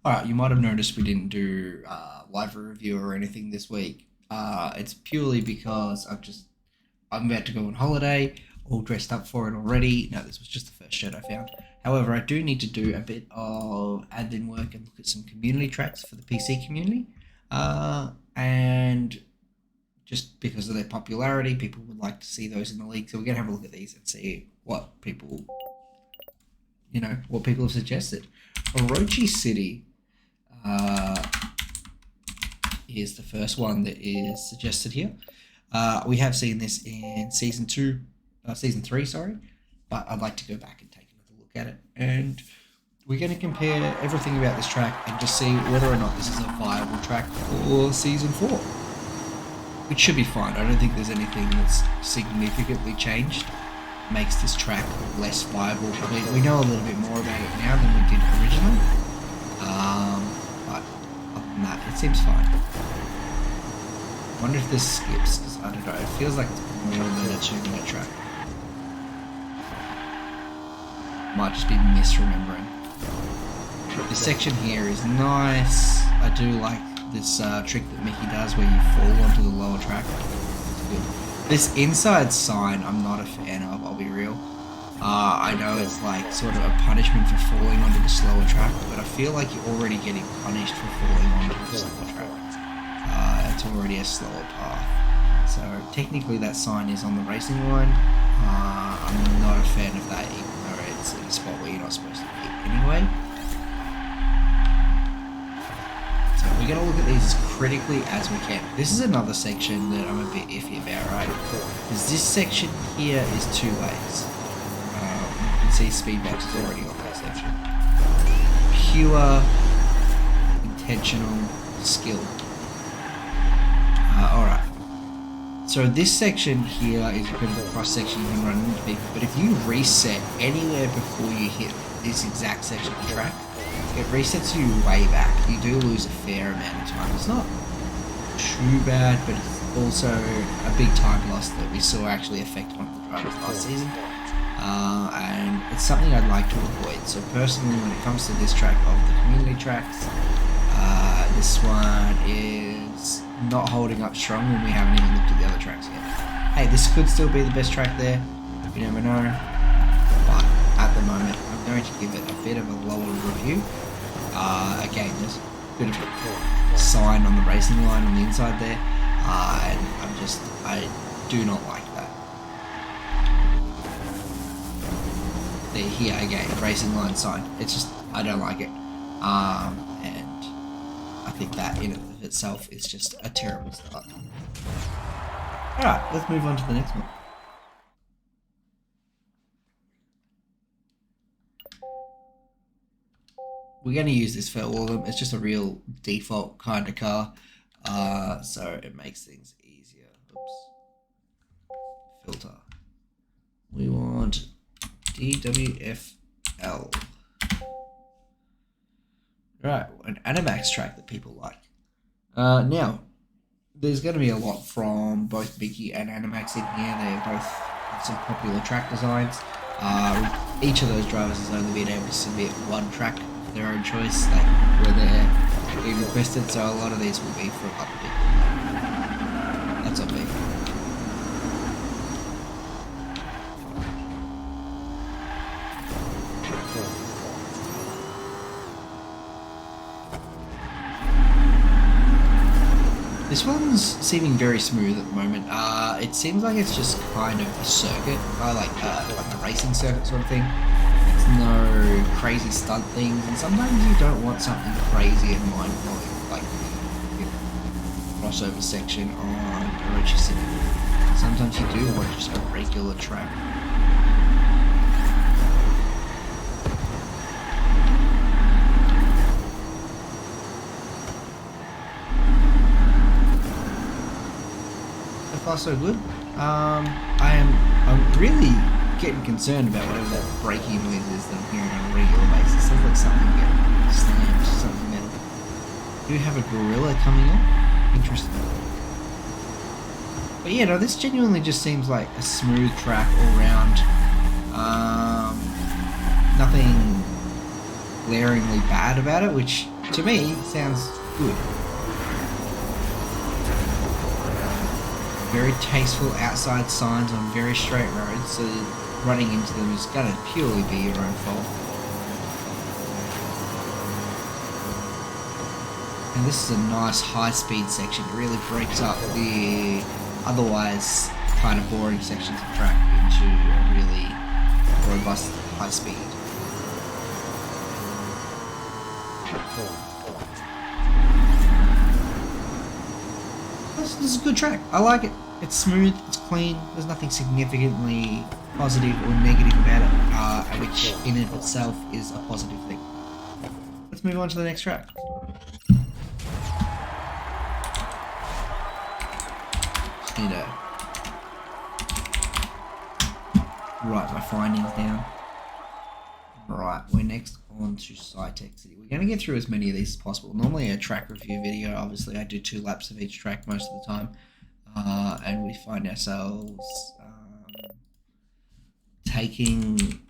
Alright, you might have noticed we didn't do live review or anything this week. It's purely because I'm about to go on holiday, all dressed up for it already. No, this was just the first shirt I found. However, I do need to do a bit of admin work and look at some community tracks for the PC community. And just because of their popularity, people would like to see those in the league. So we're gonna have a look at these and see what people, what people have suggested. Orochi City uh, is the first one that is suggested here. We have seen this in season 3, sorry, but I'd like to go back and take another look at it. And we're going to compare everything about this track and just see whether or not this is a viable track for season 4, which should be fine. I don't think there's anything that's significantly changed makes this track less viable. We know a little bit more about it now than we did originally, but other than that, it seems fine. I wonder if this skips, because I don't know, it feels like it's more than a 2-minute track. Might just be misremembering. This section here is nice. I do like this trick that Mickey does where you fall onto the lower track. It's good. This inside sign I'm not a fan of, I'll be real. I know it's like sort of a punishment for falling onto the slower track, but I feel like you're already getting punished for falling onto the slower track. It's already a slower path. So technically that sign is on the racing line. I'm not a fan of that, even though it's in a spot where you're not supposed to be anyway. So we're going to look at these as critically as we can. This is another section that I'm a bit iffy about, right? Because this section here is 2 ways. You can see Speedbox is already on that section. Pure, intentional skill. Alright. So this section here is a bit of a cross section you can run into people, but if you reset anywhere before you hit this exact section of the track, it resets you way back. You do lose a fair amount of time. It's not too bad, but it's also a big time loss that we saw actually affect one of the drivers last season. And it's something I'd like to avoid. So personally, when it comes to this track of the community tracks, this one is not holding up strong when we haven't even looked at the other tracks yet. Hey, this could still be the best track there. You never know. But at the moment, I'm going to give it a bit of a lower review. Again, there's a bit of a sign on the racing line on the inside there. And I do not like that. There, here again, racing line sign. It's just, I don't like it. And I think that in and of itself is just a terrible start. Alright, let's move on to the next one. We're going to use this for all of them. It's just a real default kind of car, so it makes things easier. Oops. Filter. We want DWFL. Right, an Animax track that people like. Now, there's going to be a lot from both Mickey and Animax in here. They both have some popular track designs. Each of those drivers has only been able to submit one track of their own choice, like where they're being requested, so a lot of these will be from other people. That's on me. This one's seeming very smooth at the moment. It seems like it's just kind of a circuit, like a racing circuit sort of thing. It's no crazy stunt things, and sometimes you don't want something crazy and mind-blowing, like the crossover section on Orochi City. Sometimes you do want just a regular track. Far so good. I'm really getting concerned about whatever that braking noise is that I'm hearing on a regular basis. It sounds like something getting slammed, something metal. Do you have a gorilla coming up? Interesting. But yeah, no, this genuinely just seems like a smooth track all round. Nothing glaringly bad about it, which to me, sounds good. Very tasteful outside signs on very straight roads, so running into them is going to purely be your own fault. And this is a nice high-speed section. It really breaks up the otherwise kind of boring sections of track into a really robust high speed. This is a good track. I like it. It's smooth, it's clean, there's nothing significantly positive or negative about it, which in and of itself is a positive thing. Let's move on to the next track. Just need to write my findings down. Right, we're next on to SciTech City. We're going to get through as many of these as possible. Normally a track review video, obviously I do 2 laps of each track most of the time. And we find ourselves taking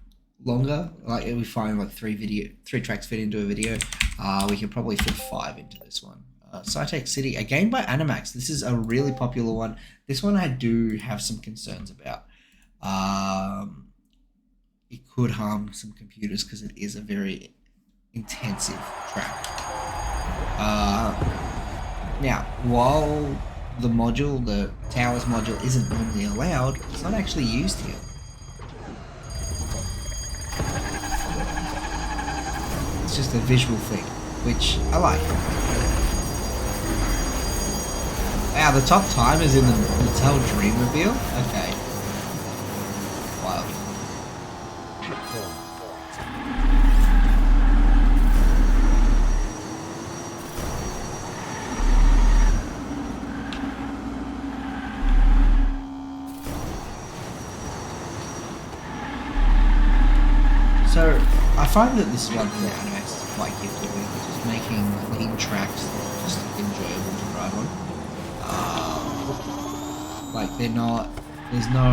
longer. Like we find like 3 tracks fit into a video. We can probably fit 5 into this one. SciTech City, a game by Animax. This is a really popular one. This one I do have some concerns about. It could harm some computers because it is a very intensive track. Now, while the Towers module isn't normally allowed, it's not actually used here. It's just a visual thing, which I like. Wow, the top time is in the Mattel Dreammobile? Okay. Wild. So, I find that this is one thing that Animax is quite gifted with, just making clean tracks just enjoyable to drive on. Like, there's no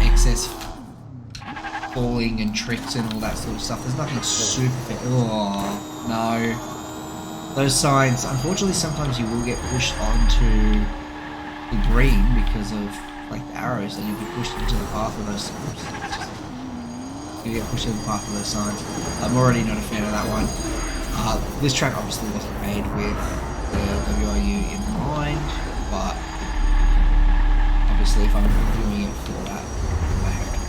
excess falling and tricks and all that sort of stuff. There's nothing super, oh, no. Those signs, unfortunately sometimes you will get pushed onto the green because of, like, the arrows, and you'll be pushed into the path of those signs. You get pushed in the path of those signs. I'm already not a fan of that one. This track obviously wasn't made with the WRU in mind, but obviously if I'm doing it for that, I have to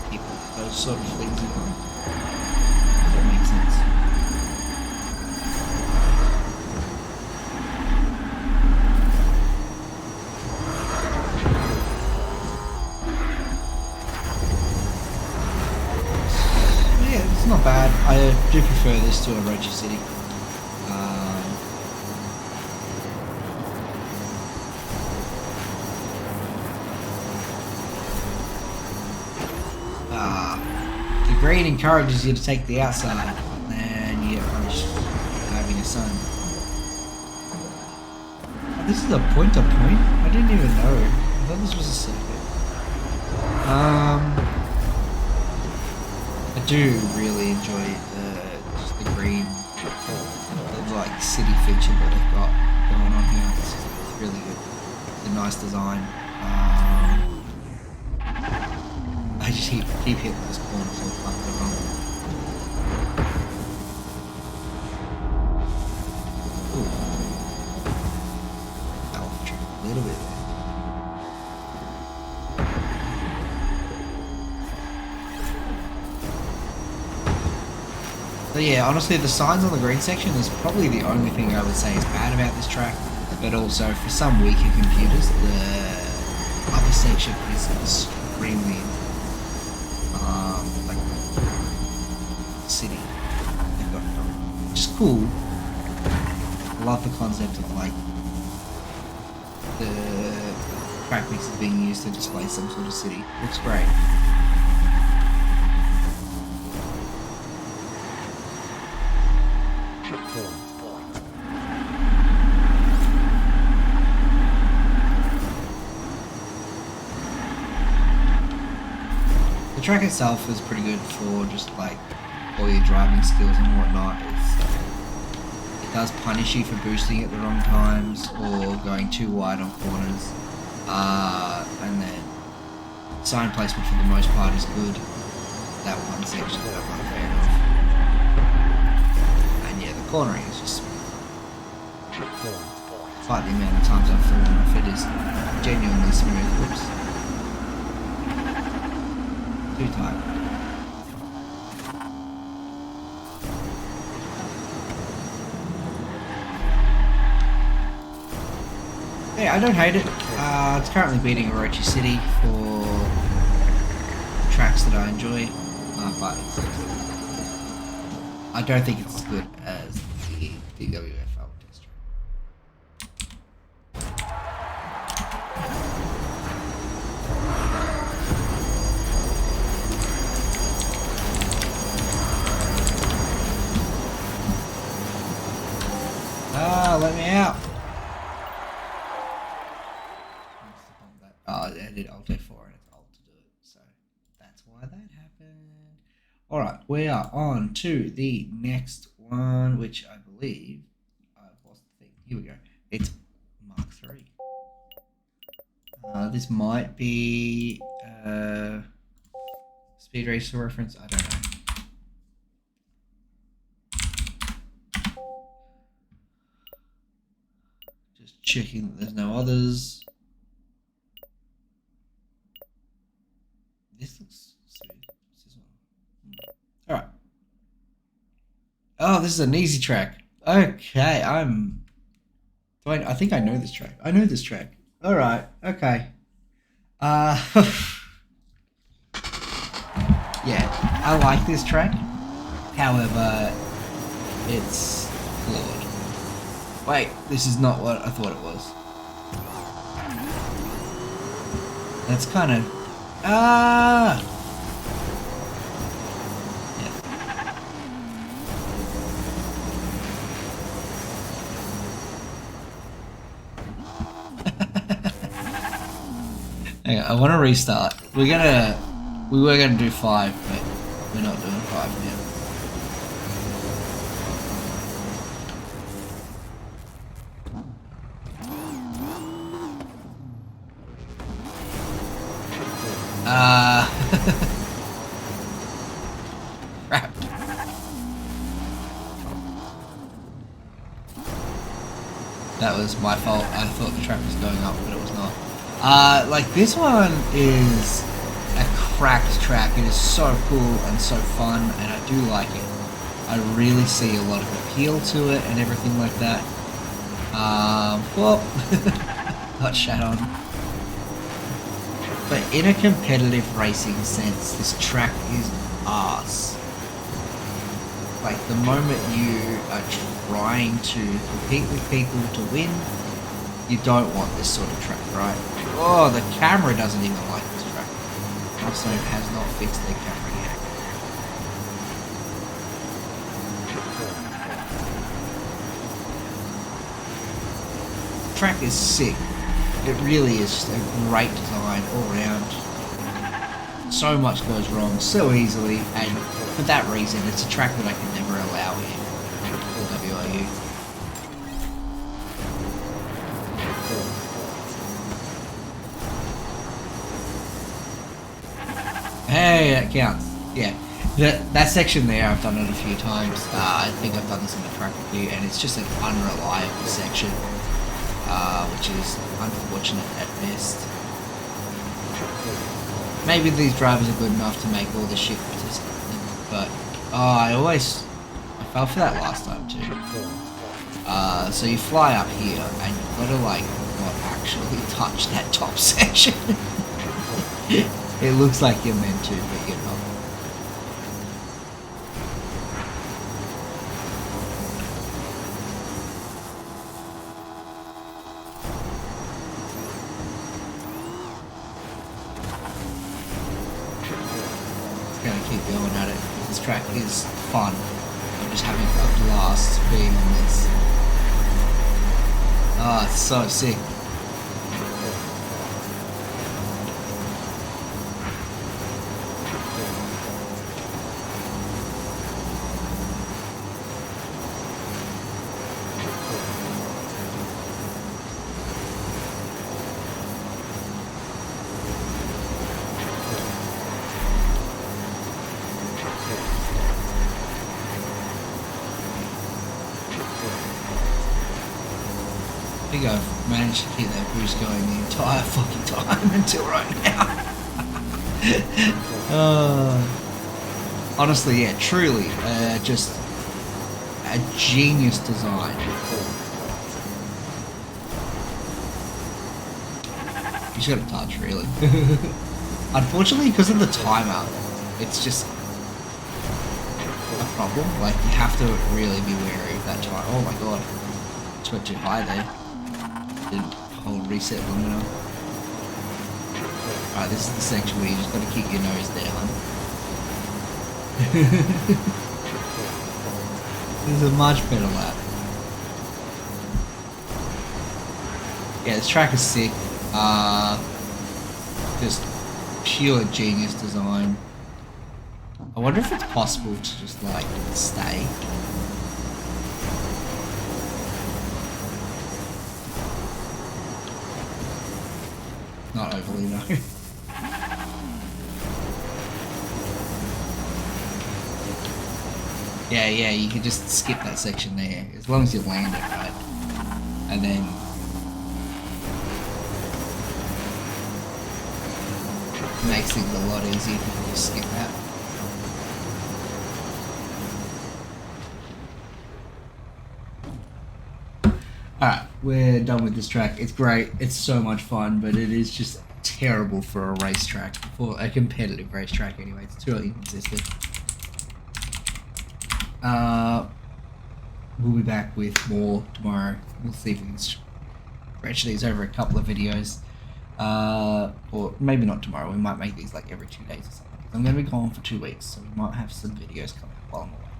keep those sort of things in mind. If that makes sense. It's not bad. I do prefer this to Orochi City. The green encourages you to take the outside, and you get punished for having a sun. Oh, this is a point-to-point? I didn't even know. I thought this was a circuit. I do really enjoy just the green, like city feature that they've got going on here. It's really good. It's a nice design. I just keep hitting this corner so far wrong. Ooh. That off track a little bit there. So yeah, honestly, the signs on the green section is probably the only thing I would say is bad about this track. But also, for some weaker computers, the other section is extremely like city. They've got which is cool. I love the concept of like the track mix is being used to display some sort of city. Looks great. The track itself is pretty good for just like all your driving skills and whatnot. It does punish you for boosting at the wrong times or going too wide on corners. And then sign placement for the most part is good. That one section that I'm not a fan of. And yeah, the cornering is just despite the amount of times I've fallen off, it is genuinely smooth. Whoops. Too tight. Yeah, I don't hate it. It's currently beating Orochi City for tracks that I enjoy, but I don't think it's as good as the DWFL test track. Let me out. Oh, I did Alt F4 and it's Alt to do it, so that's why that happened. Alright, we are on to the next one, which I believe I've lost the thing. Here we go. It's Mark III. This might be Speed Racer reference, I don't know. Just checking that there's no others. This looks sweet. What's this one? Alright. Oh, this is an easy track. Okay, I think I know this track. I know this track. Alright, okay. Yeah, I like this track. However, it's flawed. Wait, this is not what I thought it was. That's kind of... Hang on, I want to restart. We were gonna do 5, but we're not doing 5 now. Crap. That was my fault. I thought the track was going up, but it was not. Like this one is a cracked track. It is so cool and so fun, and I do like it. I really see a lot of appeal to it and everything like that. Well, got shat on. But in a competitive racing sense, this track is arse. Like, the moment you are trying to compete with people to win, you don't want this sort of track, right? Oh, the camera doesn't even like this track. Also has not fixed their camera yet. The track is sick. It really is just a great design all around. So much goes wrong so easily, and for that reason, it's a track that I can never allow in WIU. Hey, that counts. Yeah, that section there, I've done it a few times. I think I've done this in the track review, and it's just an unreliable section. Which is unfortunate at best. Maybe these drivers are good enough to make all the shit participate, but I fell for that last time too. So you fly up here and you've got to like not actually touch that top section. It looks like you're meant to, but you're not. Going at it. This track is fun. I'm just having a blast being on this. Ah, it's so sick. think I've managed to keep that boost going the entire fucking time until right now. Honestly, yeah, truly, just a genius design. You just gotta touch, really. Unfortunately, because of the timer, it's just a problem. Like, you have to really be wary of that time. Oh my god. Just went too high there. Didn't hold reset long enough. Alright, this is the section where you just gotta keep your nose down. This is a much better lap. Yeah, this track is sick. Just pure genius design. I wonder if it's possible to just like stay. Not overly, no. Yeah, you can just skip that section there, as long as you land it right. And then... it makes things a lot easier if you can just skip that. Alright, we're done with this track. It's great, it's so much fun, but it is just terrible for a racetrack, for a competitive racetrack anyway. It's too inconsistent. We'll be back with more tomorrow. We'll see if we can stretch these over a couple of videos. Or maybe not tomorrow, we might make these like every 2 days or something. I'm going to be gone for 2 weeks, so we might have some videos coming up while I'm away.